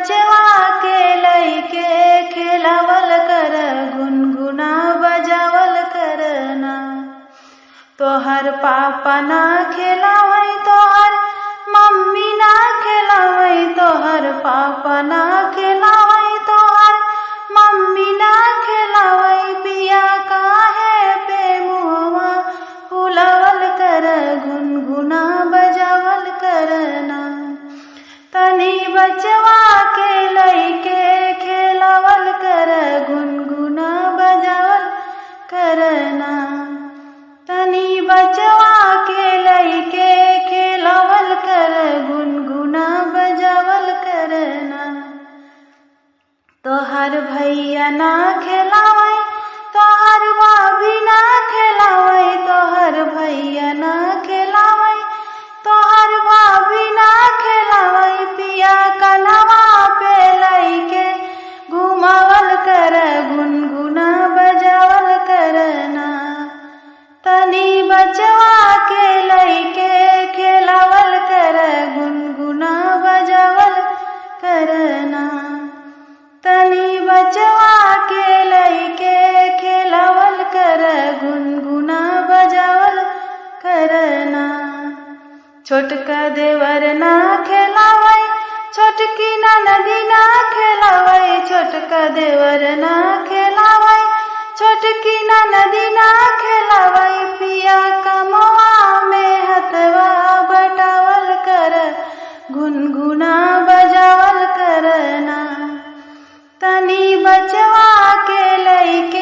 बचवा के लइके खेलावल कर, गुनगुना बजावल करना। तोहर पापा ना खेलावई, तोहर मम्मी ना खेलावई, तोहर पापा ना खेलावई, तोहर मम्मी ना खेलावई। पिया काहे पे मुहवा फुलावल कर, गुनगुना बजावल करना। तनी बचवा के लइके खेलावल कर, गुनगुना बजावल करना। तनी बचवा के लइके खेलावल कर, गुनगुना बजावल करना। तोहर भैया ना खेलावई, तोहर भाभी ना खेलावई, तोहर भैया ना खेलावई, तोहर भाभी ना खेलावई। पिया कनवा पे लइके घुमावल कर, गुनगुना बजावल करना। तनी बचवा के लइके खेलावल कर, गुनगुना बजावल करना। तनी बचवा के लइके खेलावल कर, गुनगुना बजावल करना। छोटका देवर ना खेलावई, छोटकी ननदी ना खेलावई, छोटका देवर ना खेलावई, छोटकी ननदी ना खेलावई। पिया कमवा में हथवा बटावल कर, गुनगुना बजावल करना। तनी बचवा के लइके